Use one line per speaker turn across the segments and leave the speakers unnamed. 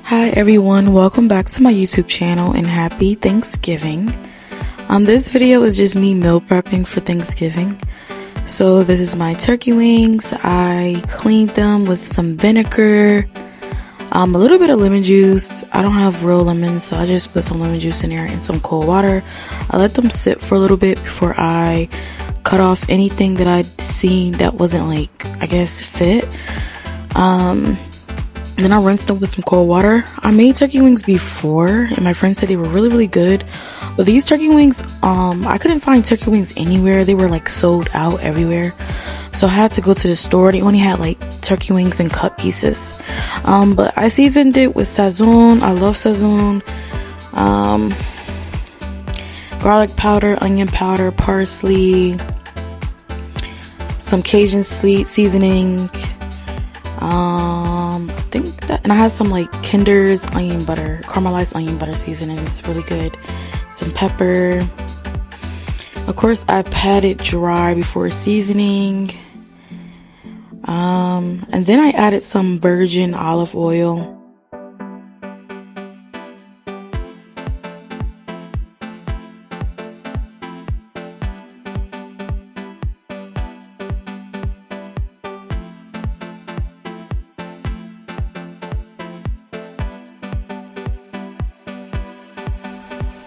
Hi everyone, welcome back to my YouTube channel and happy Thanksgiving. This video is just me meal prepping for Thanksgiving. So this is my turkey wings. I cleaned them with some vinegar, a little bit of lemon juice. I don't have real lemons, so I just put some lemon juice in there and some cold water. I let them sit for a little bit before I cut off anything that I'd seen that wasn't fit. Then I rinsed them with some cold water. I made turkey wings before and my friend said they were really good. But these turkey wings, I couldn't find turkey wings anywhere. They were sold out everywhere. So I had to go to the store. They only had turkey wings in cut pieces. But I seasoned it with sazon. I love sazon. Garlic powder, onion powder, parsley, some Cajun sweet seasoning. I think that, and I had some Kinder's onion butter, caramelized onion butter seasoning. It's really good. Some pepper. Of course, I pat it dry before seasoning. And then I added some virgin olive oil.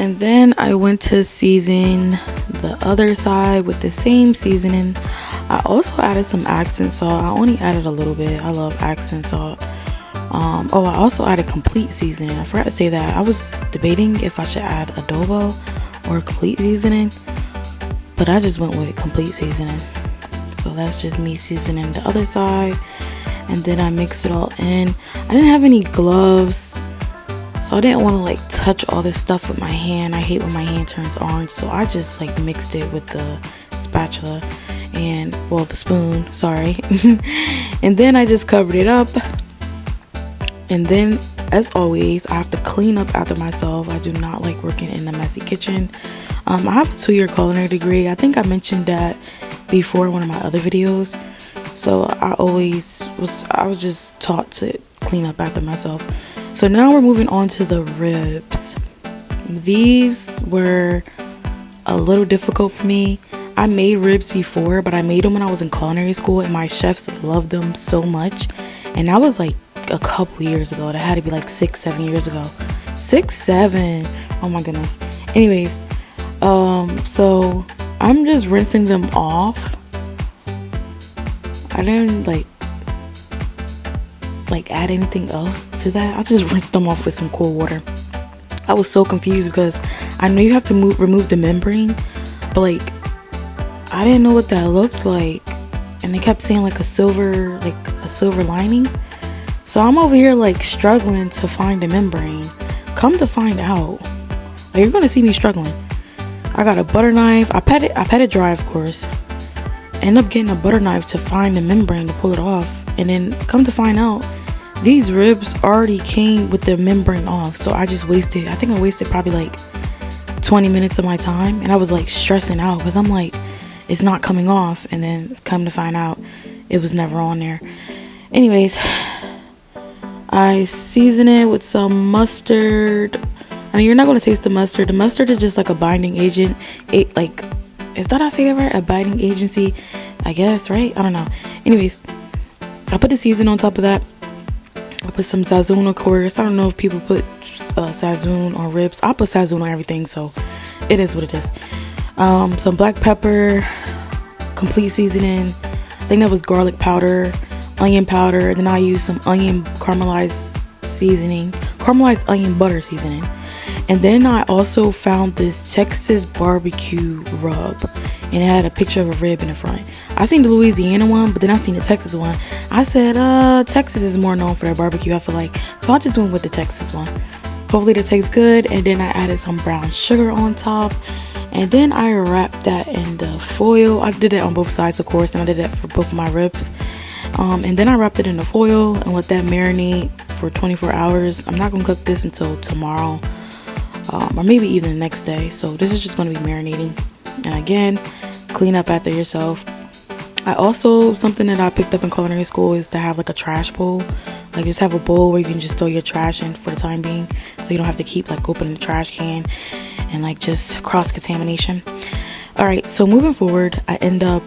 And then I went to season the other side with the same seasoning. I also added some accent salt. I only added a little bit. I love accent salt. I also added complete seasoning. I forgot to say that. I was debating if I should add adobo or complete seasoning, but I just went with complete seasoning. So that's just me seasoning the other side. And then I mixed it all in. I didn't have any gloves, so I didn't want to touch all this stuff with my hand. I hate when my hand turns orange. So I just mixed it with the spatula and the spoon, sorry. And then I just covered it up. And then as always, I have to clean up after myself. I do not like working in a messy kitchen. I have a 2-year culinary degree. I think I mentioned that before in one of my other videos. So I was just taught to clean up after myself. So now we're moving on to the ribs. These were a little difficult for me. I made ribs before, but I made them when I was in culinary school and my chefs loved them so much. And that was a couple years ago. That had to be 6-7 years ago. 6-7. Oh my goodness. Anyways, so I'm just rinsing them off. I didn't add anything else to that. I just rinsed them off with some cold water. I was so confused because I know you have to remove the membrane, but I didn't know what that looked like, and they kept saying a silver lining. So I'm over here struggling to find the membrane. Come to find out, you're gonna see me struggling. I got a butter knife. I pat it dry, of course. End up getting a butter knife to find the membrane to pull it off, and then come to find out, these ribs already came with the membrane off. So I think I wasted probably 20 minutes of my time, and I was stressing out because I'm it's not coming off, and then come to find out it was never on there. Anyways, I season it with some mustard. I mean, you're not going to taste the mustard. The mustard is just a binding agent. Is that I say that right? A binding agency, I guess, right? I don't know. Anyways, I put the season on top of that. I put some sazon, of course. I don't know if people put sazon on ribs. I put sazon on everything, so it is what it is. Some black pepper, complete seasoning. I think that was garlic powder, onion powder. Then I used some onion caramelized onion butter seasoning. And then I also found this Texas barbecue rub, and it had a picture of a rib in the front. I seen the Louisiana one, but then I seen the Texas one. I said, Texas is more known for their barbecue, I feel like. So I just went with the Texas one. Hopefully that tastes good. And then I added some brown sugar on top. And then I wrapped that in the foil. I did it on both sides, of course, and I did that for both of my ribs. And then I wrapped it in the foil and let that marinate for 24 hours. I'm not going to cook this until tomorrow. Or maybe even the next day. So this is just going to be marinating. And again, clean up after yourself. I also, something that I picked up in culinary school is to have a trash bowl Like just have a bowl where you can just throw your trash in for the time being, so you don't have to keep like opening the trash can and like just cross contamination. All right, so moving forward, I end up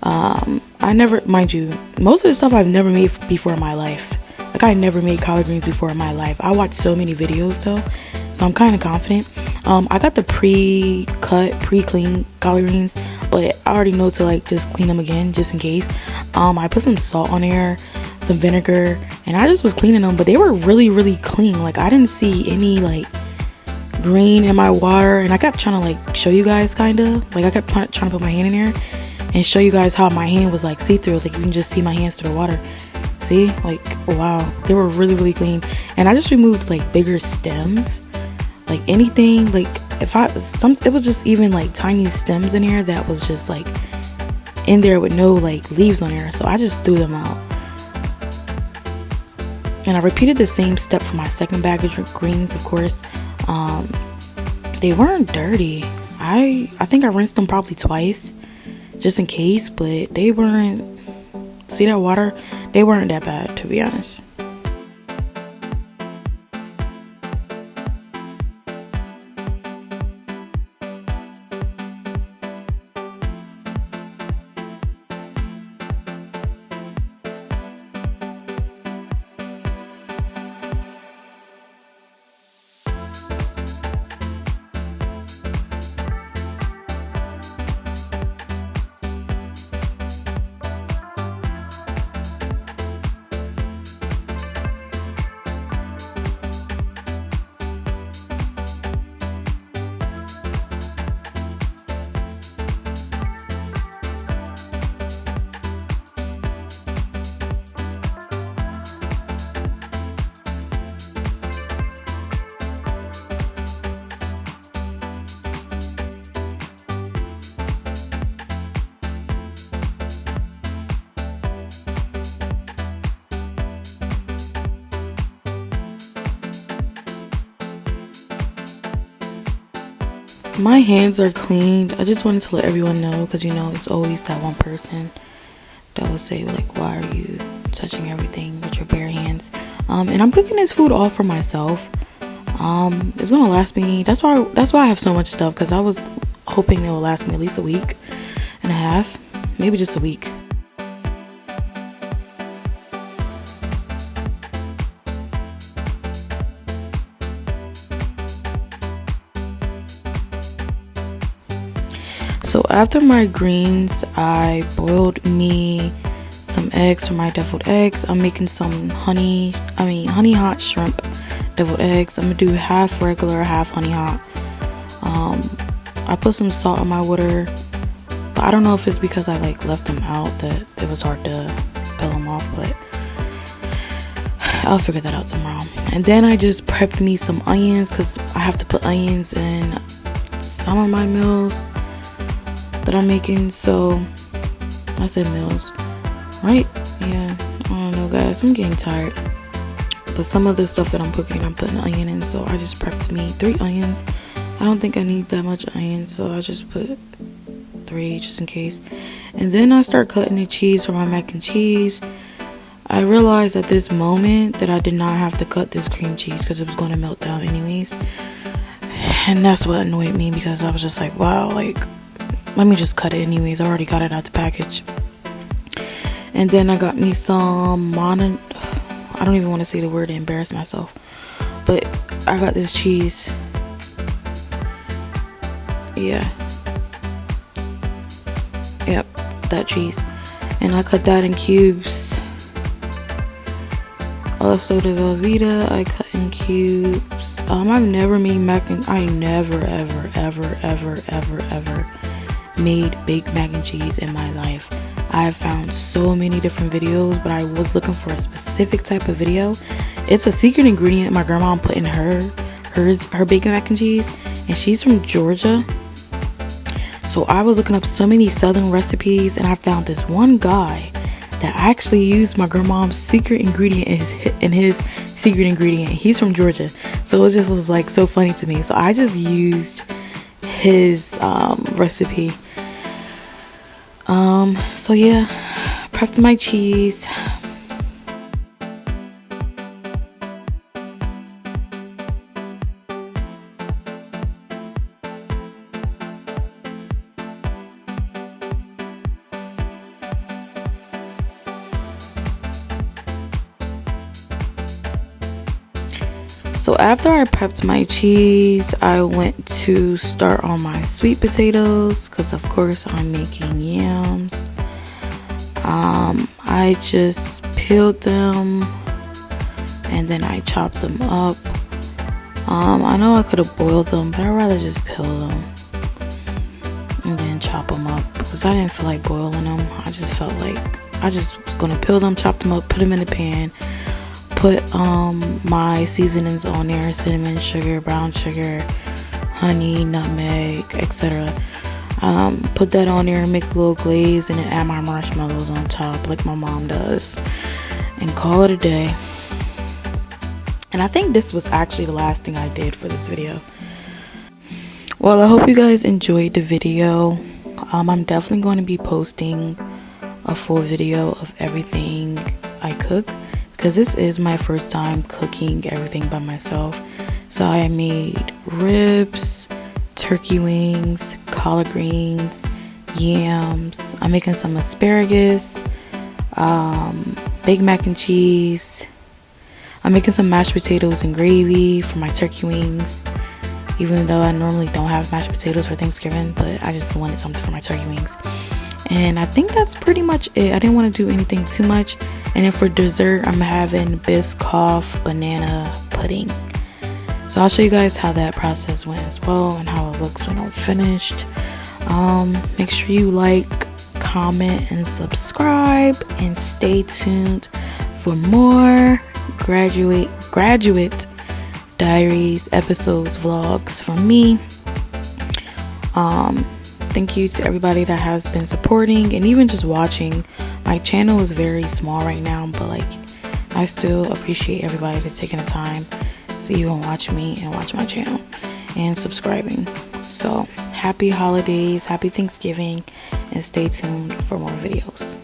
I never, mind you, most of the stuff I've never made before in my life. Like I never made collard greens before in my life. I watched so many videos though, so I'm kind of confident. I got the pre-cut, pre-clean collard greens, but I already know to like just clean them again just in case. I put some salt on there, some vinegar, and I just was cleaning them, but they were really, really clean. Like I didn't see any like green in my water, and I kept trying to like show you guys, kind of like I kept trying to put my hand in there and show you guys how my hand was like see-through. Like you can just see my hands through the water. See, like wow, they were really, really clean. And I just removed like bigger stems, like anything, like if it was just even like tiny stems in here that was just like in there with no like leaves on there, so I just threw them out. And I repeated the same step for my second bag of greens, of course. They weren't dirty. I think I rinsed them probably twice just in case, but they weren't, see that water, they weren't that bad, to be honest. My hands are cleaned. I just wanted to let everyone know, because you know it's always that one person that will say like, why are you touching everything with your bare hands? And I'm cooking this food all for myself. It's gonna last me, that's why I have so much stuff, because I was hoping it will last me at least a week and a half, maybe just a week. So after my greens, I boiled me some eggs for my deviled eggs. I'm making some honey hot shrimp deviled eggs. I'm gonna do half regular, half honey hot. I put some salt in my water, but I don't know if it's because I like left them out that it was hard to peel them off, but I'll figure that out tomorrow. And then I just prepped me some onions, because I have to put onions in some of my meals that I'm making. So I said meals, right? Yeah, I don't know guys, I'm getting tired, but some of the stuff that I'm cooking I'm putting onion in, so I just prepped me 3 onions. I don't think I need that much onion, so I just put 3 just in case. And then I start cutting the cheese for my mac and cheese. I realized at this moment that I did not have to cut this cream cheese because it was going to melt down anyways, and that's what annoyed me, because I was just like, wow, like let me just cut it anyways. I already got it out the package. And then I got me some I don't even want to say the word to embarrass myself, but I got this cheese. Yeah. Yep, that cheese. And I cut that in cubes. Also the Velveeta I cut in cubes. I've never made I never ever made baked mac and cheese in my life. I have found so many different videos, but I was looking for a specific type of video. It's a secret ingredient my grandma put in her bacon mac and cheese, and she's from Georgia. So I was looking up so many southern recipes, and I found this one guy that actually used my grandma's secret ingredient in his secret ingredient. He's from Georgia, so it just was like so funny to me. So I just used his recipe. So yeah, prepped my cheese. So after I prepped my cheese, I went to start on my sweet potatoes because of course I'm making yams. I just peeled them and then I chopped them up. I know I could have boiled them, but I'd rather just peel them and then chop them up because I didn't feel like boiling them. I just felt like I just was gonna peel them, chop them up, put them in the pan, put my seasonings on there: cinnamon, sugar, brown sugar, honey, nutmeg, etc. Put that on there and make a little glaze, and then add my marshmallows on top like my mom does, and call it a day. And I think this was actually the last thing I did for this video. Well, I hope you guys enjoyed the video. I'm definitely going to be posting a full video of everything I cook because this is my first time cooking everything by myself. So I made ribs, turkey wings, collard greens, yams. I'm making some asparagus, baked mac and cheese. I'm making some mashed potatoes and gravy for my turkey wings, even though I normally don't have mashed potatoes for Thanksgiving, but I just wanted something for my turkey wings. And I think that's pretty much it. I didn't want to do anything too much. And then for dessert, I'm having Biscoff banana pudding. So I'll show you guys how that process went as well and how it looks when I'm finished. Make sure you like, comment, and subscribe, and stay tuned for more graduate diaries episodes, vlogs from me. Thank you to everybody that has been supporting and even just watching. My channel is very small right now, but like I still appreciate everybody that's taking the time to even watch me and watch my channel and subscribing. So happy holidays, happy Thanksgiving, and stay tuned for more videos.